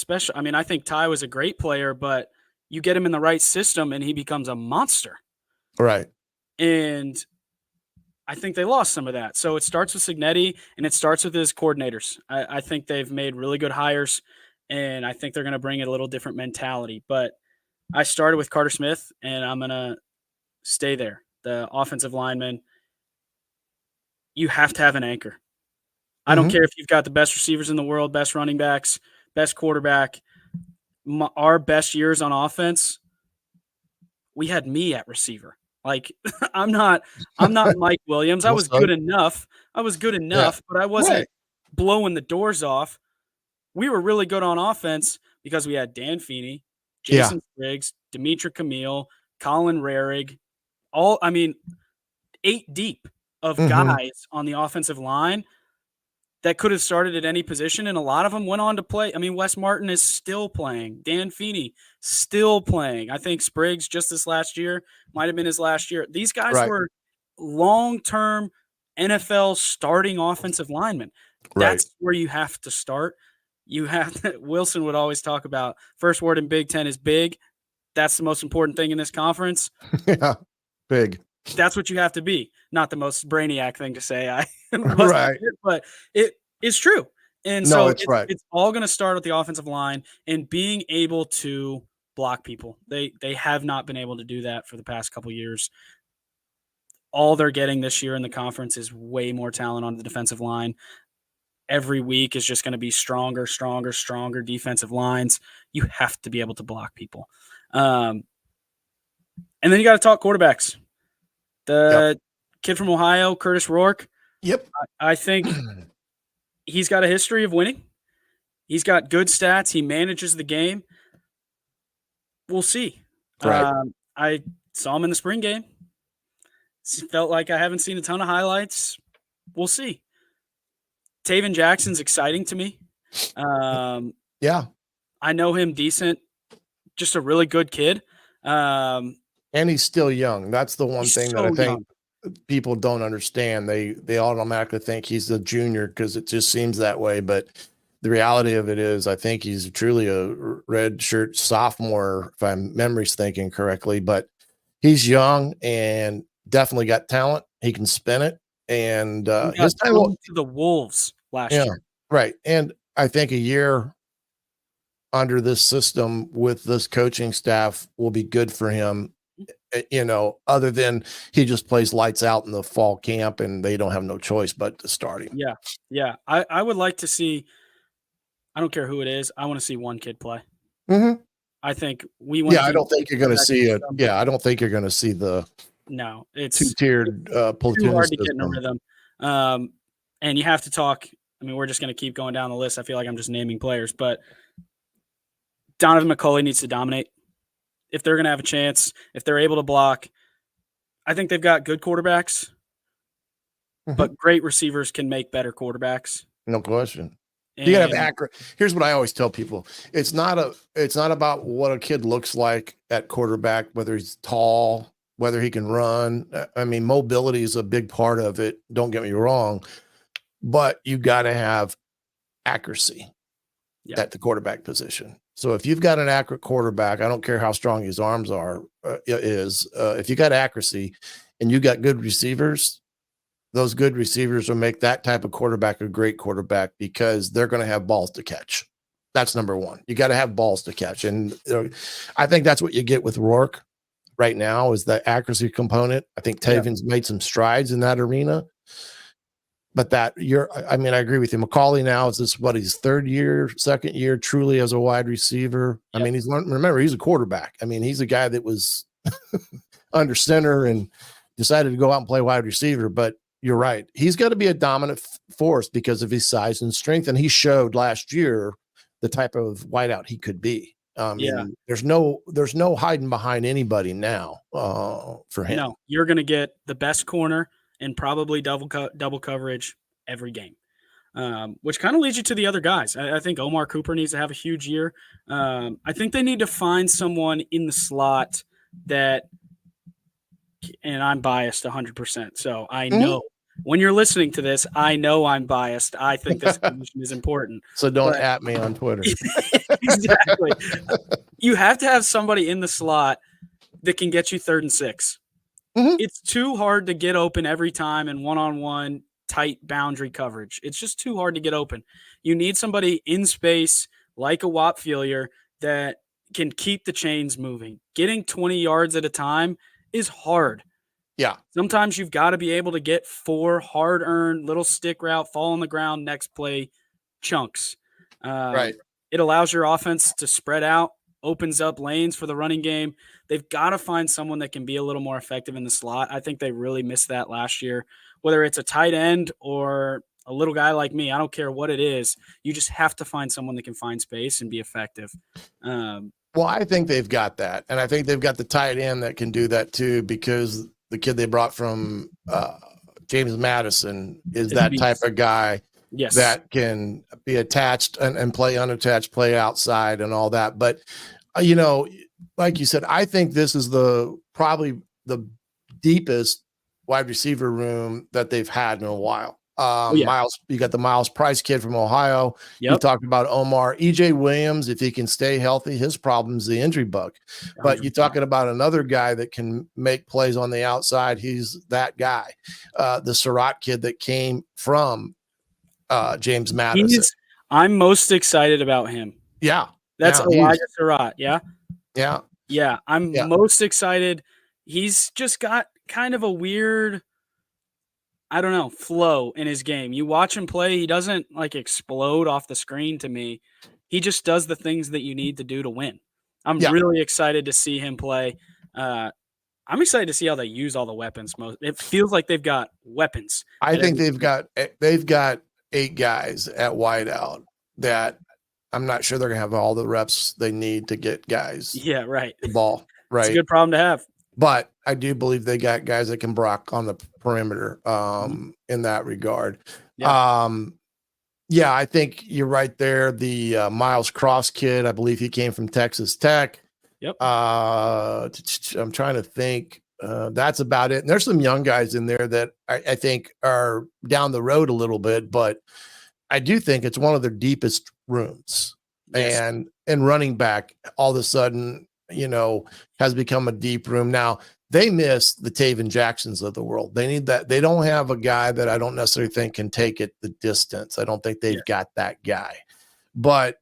think Ty was a great player, but you get him in the right system and he becomes a monster. Right. And I think they lost some of that. So it starts with Signetti, and it starts with his coordinators. I think they've made really good hires, and I think they're going to bring a little different mentality. But I started with Carter Smith, and I'm going to stay there. The offensive lineman, you have to have an anchor. I don't care if you've got the best receivers in the world, best running backs, best quarterback. Our best years on offense, we had me at receiver. Like I'm not Mike Williams. I was good enough. But I wasn't blowing the doors off. We were really good on offense because we had Dan Feeney, Jason Spriggs, Demetra Camille, Colin Rarig, 8 deep of guys on the offensive line that could have started at any position, and a lot of them went on to play. I mean, Wes Martin is still playing. Dan Feeney still playing. I think Spriggs just this last year might have been his last year. These guys were long-term NFL starting offensive linemen. That's where you have to start. You have to, Wilson would always talk about first word in Big Ten is big. That's the most important thing in this conference. Yeah, big. That's what you have to be. Not the most brainiac thing to say. But it is true. And so it's all going to start with the offensive line and being able to block people. They have not been able to do that for the past couple years. All they're getting this year in the conference is way more talent on the defensive line. Every week is just going to be stronger defensive lines. You have to be able to block people. And then you got to talk quarterbacks. The kid from Ohio, Curtis Rourke. Yep. I think he's got a history of winning. He's got good stats. He manages the game. We'll see. Right. I saw him in the spring game. Felt like I haven't seen a ton of highlights. We'll see. Taven Jackson's exciting to me. I know him decent. Just a really good kid. And he's still young. That's the one thing that I think people don't understand. They automatically think he's a junior because it just seems that way. But the reality of it is, I think he's truly a red shirt sophomore, if my memory's thinking correctly. But he's young and definitely got talent. He can spin it. And his time to the Wolves last year. Right. And I think a year under this system with this coaching staff will be good for him. Other than he just plays lights out in the fall camp and they don't have no choice but to start him. Yeah. I would like to see, I don't care who it is. I want to see one kid play. I think we want. I don't think you're going to see it. Yeah. I don't think you're going to see it's two-tiered platoon too hard to get in a rhythm. And you have to talk. I mean, we're just going to keep going down the list. I feel like I'm just naming players, but Donovan McCulley needs to dominate. If they're going to have a chance, if they're able to block, I think they've got good quarterbacks, but great receivers can make better quarterbacks. No question. You gotta have accurate. Here's what I always tell people: it's not about what a kid looks like at quarterback, whether he's tall, whether he can run. I mean, mobility is a big part of it. Don't get me wrong, but you got to have accuracy at the quarterback position. So if you've got an accurate quarterback, I don't care how strong his arms are, if you got accuracy and you got good receivers, those good receivers will make that type of quarterback a great quarterback because they're going to have balls to catch. That's number one. You got to have balls to catch. And I think that's what you get with Rourke right now is the accuracy component. I think Taven's made some strides in that arena. But I agree with you. McCauley now is his second year, truly as a wide receiver. Yep. I mean, remember, he's a quarterback. I mean, he's a guy that was under center and decided to go out and play wide receiver. But you're right. He's got to be a dominant force because of his size and strength. And he showed last year the type of wideout he could be. There's no hiding behind anybody now for him. No, you're going to get the best corner and probably double coverage every game, which kind of leads you to the other guys. I think Omar Cooper needs to have a huge year. I think they need to find someone in the slot that, and I'm biased 100%. So I know when you're listening to this, I know I'm biased. I think this position is important. So don't at me on Twitter. Exactly. You have to have somebody in the slot that can get you 3rd and 6. It's too hard to get open every time in one-on-one tight boundary coverage. It's just too hard to get open. You need somebody in space like a Whop Phillier that can keep the chains moving. Getting 20 yards at a time is hard. Yeah. Sometimes you've got to be able to get 4 hard-earned little stick route, fall on the ground, next play chunks. Right. It allows your offense to spread out, opens up lanes for the running game. They've got to find someone that can be a little more effective in the slot. I think they really missed that last year. Whether it's a tight end or a little guy like me, I don't care what it is. You just have to find someone that can find space and be effective. Well, I think they've got that. And I think they've got the tight end that can do that too, because the kid they brought from James Madison is that type of guy that can be attached and play unattached, play outside and all that. But, like you said, I think this is probably the deepest wide receiver room that they've had in a while. Miles, you got the Miles Price kid from Ohio. Yep. You talked about Omar. EJ Williams, if he can stay healthy, his problem's the injury bug. 100%. But you're talking about another guy that can make plays on the outside. He's that guy. The Surratt kid that came from James Madison. I'm most excited about him. Yeah. That's Elijah Surratt. Yeah. Yeah. Yeah. I'm most excited. He's just got kind of a weird, I don't know, flow in his game. You watch him play, he doesn't like explode off the screen to me. He just does the things that you need to do to win. I'm really excited to see him play. I'm excited to see how they use all the weapons. It feels like they've got weapons. I think they've got 8 guys at wideout that I'm not sure they're going to have all the reps they need to get guys. Yeah, right. The ball, right. It's a good problem to have. But I do believe they got guys that can block on the perimeter in that regard. Yeah. I think you're right there. The Miles Cross kid, I believe he came from Texas Tech. Yep. I'm trying to think. That's about it. And there's some young guys in there that I think are down the road a little bit, but I do think it's one of their deepest rooms. Yes. And running back all of a sudden, has become a deep room. Now they miss the Taven Jacksons of the world. They need that. They don't have a guy that I don't necessarily think can take it the distance. I don't think they've got that guy, but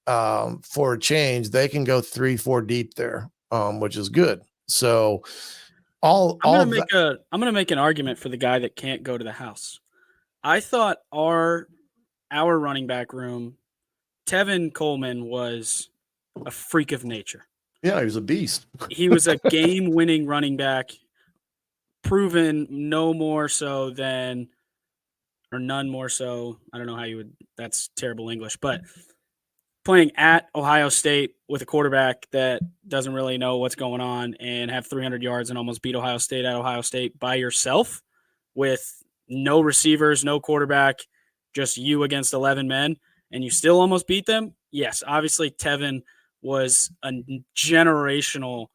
for a change, they can go 3-4 deep there, which is good. So I'm going to make an argument for the guy that can't go to the house. I thought our running back room, Tevin Coleman was a freak of nature. Yeah, he was a beast. He was a game-winning running back, proven none more so. I don't know how you would – that's terrible English. But playing at Ohio State with a quarterback that doesn't really know what's going on and have 300 yards and almost beat Ohio State at Ohio State by yourself with no receivers, no quarterback, just you against 11 men, and you still almost beat them? Yes, obviously Tevin – was a generational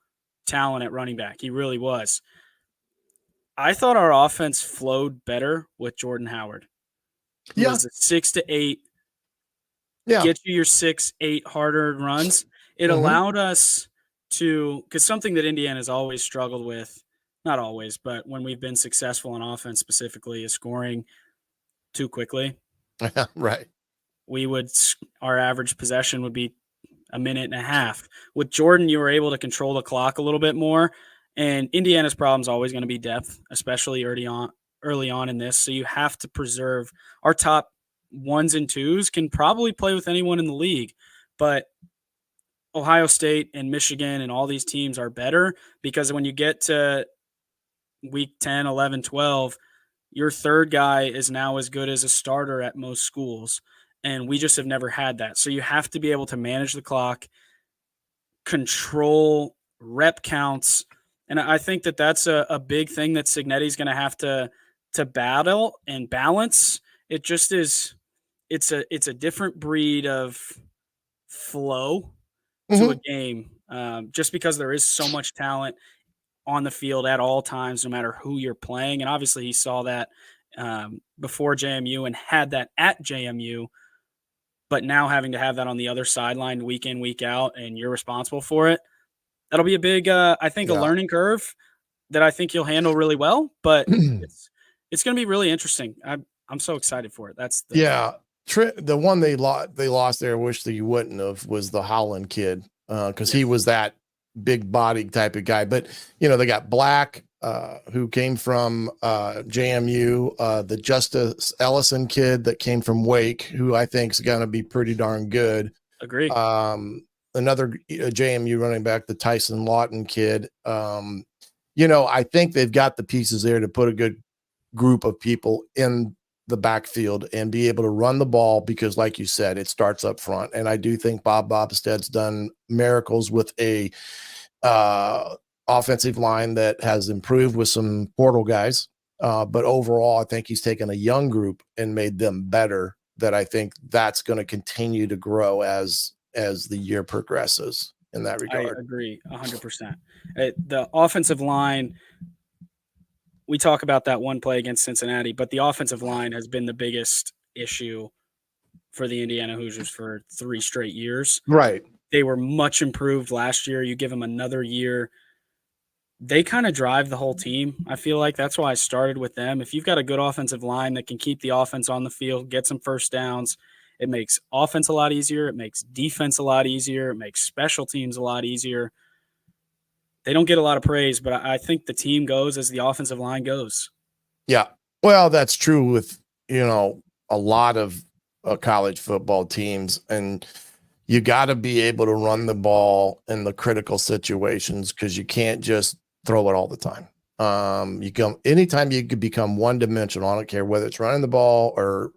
talent at running back. He really was. I thought our offense flowed better with Jordan Howard. He was a 6 to 8. Get you your 6-8 harder runs. It allowed us to, because something that Indiana has always struggled with, not always, but when we've been successful on offense specifically, is scoring too quickly. Right. Our average possession would be a minute and a half. With Jordan, you were able to control the clock a little bit more, and Indiana's problem is always going to be depth, especially early on in this. So you have to preserve our top 1s and 2s can probably play with anyone in the league, but Ohio State and Michigan and all these teams are better because when you get to week 10, 11, 12, your third guy is now as good as a starter at most schools. And we just have never had that. So you have to be able to manage the clock, control rep counts. And I think that that's a big thing that Cignetti's going to have to battle and balance. It just is, it's a different breed of flow to a game, just because there is so much talent on the field at all times, no matter who you're playing. And obviously he saw that before JMU and had that at JMU. But now having to have that on the other sideline week in, week out, and you're responsible for it, that'll be a big, a learning curve that I think you'll handle really well. But it's going to be really interesting. I'm so excited for it. The one they lost there, I wish that you wouldn't have, was the Holland kid because he was that big body type of guy. But they got Black, who came from JMU, the Justice Ellison kid that came from Wake, who I think is going to be pretty darn good. Agree. Another JMU running back, the Tyson Lawton kid. I think they've got the pieces there to put a good group of people in the backfield and be able to run the ball because, like you said, it starts up front. And I do think Bob Bobstead's done miracles with a offensive line that has improved with some portal guys. But overall, I think he's taken a young group and made them better. That I think that's going to continue to grow as the year progresses in that regard. I agree 100%. The offensive line, we talk about that one play against Cincinnati, but the offensive line has been the biggest issue for the Indiana Hoosiers for 3 straight years. Right. They were much improved last year. You give them another year, they kind of drive the whole team. I feel like that's why I started with them. If you've got a good offensive line that can keep the offense on the field, get some first downs, it makes offense a lot easier. It makes defense a lot easier. It makes special teams a lot easier. They don't get a lot of praise, but I think the team goes as the offensive line goes. Yeah. Well, that's true with, a lot of college football teams. And you got to be able to run the ball in the critical situations because you can't just throw it all the time. Anytime you could become one-dimensional, I don't care whether it's running the ball or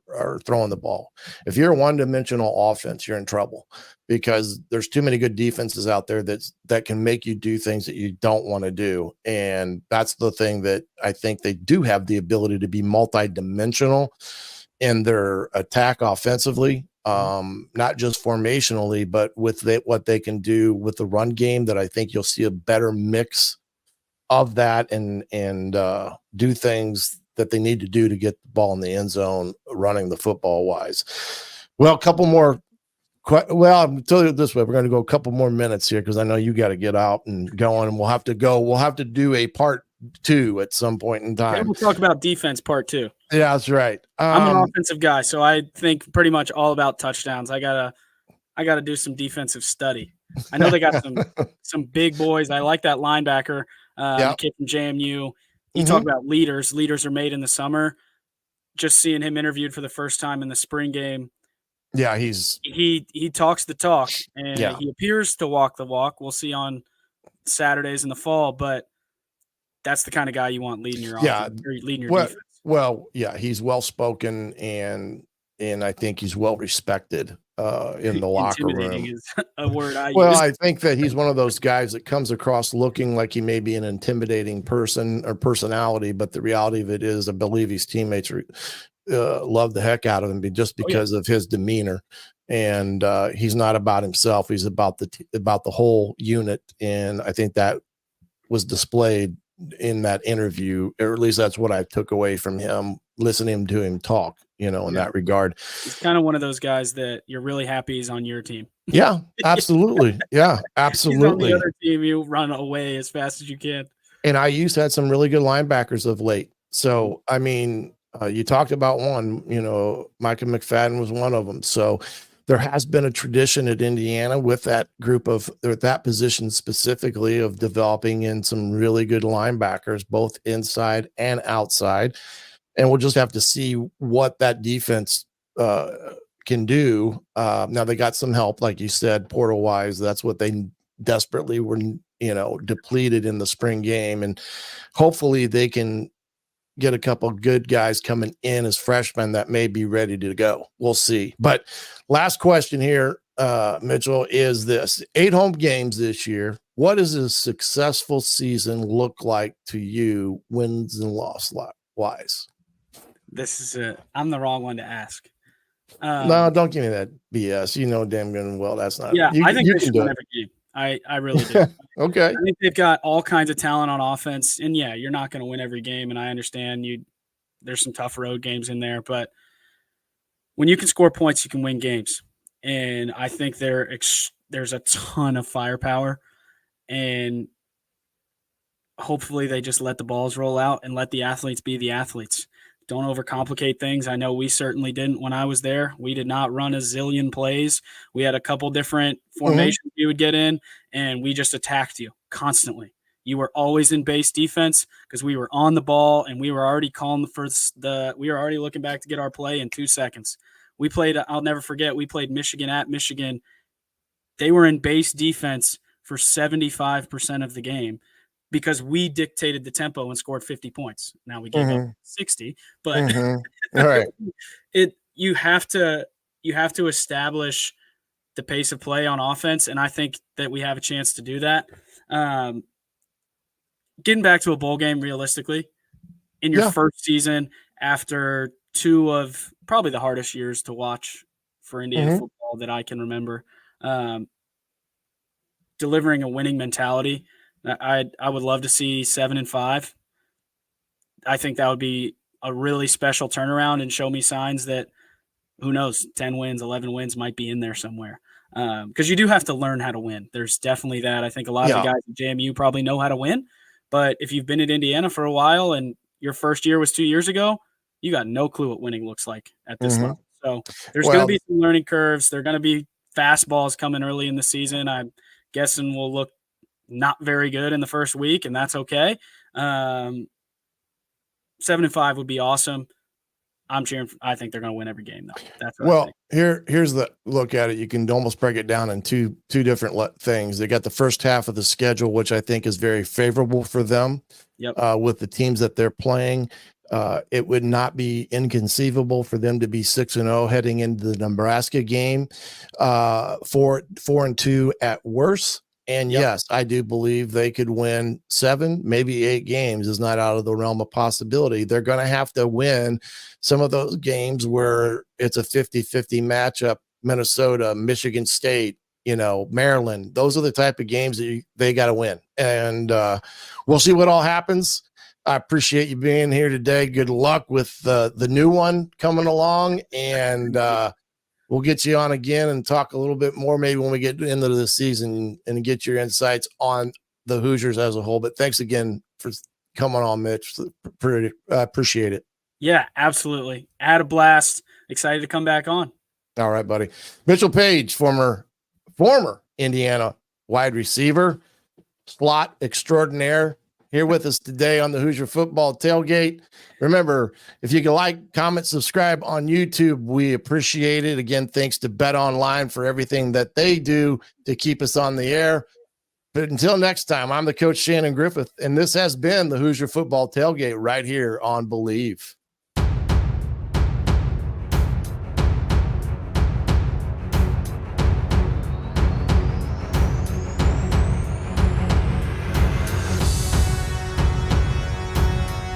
throwing the ball. If you're a one-dimensional offense, you're in trouble because there's too many good defenses out there that can make you do things that you don't want to do. And that's the thing that I think they do have the ability to be multi-dimensional in their attack offensively, not just formationally, but with what they can do with the run game, that I think you'll see a better mix of that and do things that they need to do to get the ball in the end zone, running the football wise. Well, a couple more. I'll tell you this way. We're going to go a couple more minutes here because I know you got to get out and go on, and we'll have to go. We'll have to do a part 2 at some point in time. Yeah, we'll talk about defense part 2. Yeah, that's right. I'm an offensive guy, so I think pretty much all about touchdowns. I gotta do some defensive study. I know they got some big boys. I like that linebacker, the kid from JMU. You talk about leaders. Leaders are made in the summer. Just seeing him interviewed for the first time in the spring game. Yeah, he talks the talk, and he appears to walk the walk. We'll see on Saturdays in the fall, but that's the kind of guy you want leading your offense, or leading your defense. Well, yeah, he's well spoken and I think he's well respected in the locker room. Intimidating is a word I use. Well, I think that he's one of those guys that comes across looking like he may be an intimidating person or personality, but the reality of it is, I believe his teammates love the heck out of him just because of his demeanor. And he's not about himself; he's about the whole unit. And I think that was displayed in that interview, or at least that's what I took away from him, listening to him talk, in that regard. He's kind of one of those guys that you're really happy he's on your team. Yeah, absolutely. Yeah, absolutely. He's on the other team, you run away as fast as you can. And IU's had some really good linebackers of late. So, I mean, you talked about one, Micah McFadden was one of them. So there has been a tradition at Indiana with that group that position specifically of developing in some really good linebackers, both inside and outside. And we'll just have to see what that defense can do. Now they got some help, like you said, portal wise. That's what they desperately were, depleted in the spring game. And hopefully they can get a couple of good guys coming in as freshmen that may be ready to go. We'll see. But last question here, Mitchell, is this: 8 home games this year. What does a successful season look like to you, wins and loss wise? I'm the wrong one to ask. No, don't give me that BS. You know damn good and well that's not. Yeah, I think they should win every game. I really do. Okay. I think they've got all kinds of talent on offense, and you're not going to win every game. And I understand there's some tough road games in there, but when you can score points, you can win games. And I think there's a ton of firepower, and hopefully they just let the balls roll out and let the athletes be the athletes. Don't overcomplicate things. I know we certainly didn't when I was there. We did not run a zillion plays. We had a couple different formations you would get in, and we just attacked you constantly. You were always in base defense because we were on the ball and we were already calling we were already looking back to get our play in 2 seconds. We played, I'll never forget, we played Michigan at Michigan. They were in base defense for 75% of the game because we dictated the tempo and scored 50 points. Now we gave up 60, but All right. You have to establish the pace of play on offense, and I think that we have a chance to do that. Getting back to a bowl game realistically in your first season after 2 of probably the hardest years to watch for Indiana football that I can remember, delivering a winning mentality. I would love to see 7-5. I think that would be a really special turnaround and show me signs that, who knows, 10 wins, 11 wins might be in there somewhere. Because you do have to learn how to win. There's definitely that. I think a lot of the guys at JMU probably know how to win. But if you've been at Indiana for a while and your first year was 2 years ago, you got no clue what winning looks like at this level. So there's going to be some learning curves. There are going to be fastballs coming early in the season. I'm guessing we'll look not very good in the first week, and that's okay. 7-5 would be awesome. I'm cheering. I think they're going to win every game, though. That's what I think. Here's the look at it. You can almost break it down in two different things. They got the first half of the schedule, which I think is very favorable for them. With the teams that they're playing, it would not be inconceivable for them to be 6-0 heading into the Nebraska game, 4-2 at worst. And yes, I do believe they could win 7, maybe 8 games is not out of the realm of possibility. They're going to have to win some of those games where it's a 50-50 matchup, Minnesota, Michigan State, Maryland. Those are the type of games that they got to win. And we'll see what all happens. I appreciate you being here today. Good luck with the new one coming along. And we'll get you on again and talk a little bit more maybe when we get into the season and get your insights on the Hoosiers as a whole. But thanks again for coming on, Mitch. Appreciate it. Yeah, absolutely. Had a blast. Excited to come back on. All right, buddy. Mitchell Paige, former Indiana wide receiver, slot extraordinaire, here with us today on the Hoosier Football Tailgate. Remember, if you can like, comment, subscribe on YouTube, we appreciate it. Again, thanks to Bet Online for everything that they do to keep us on the air. But until next time, I'm the coach Shannon Griffith, and this has been the Hoosier Football Tailgate right here on Believe.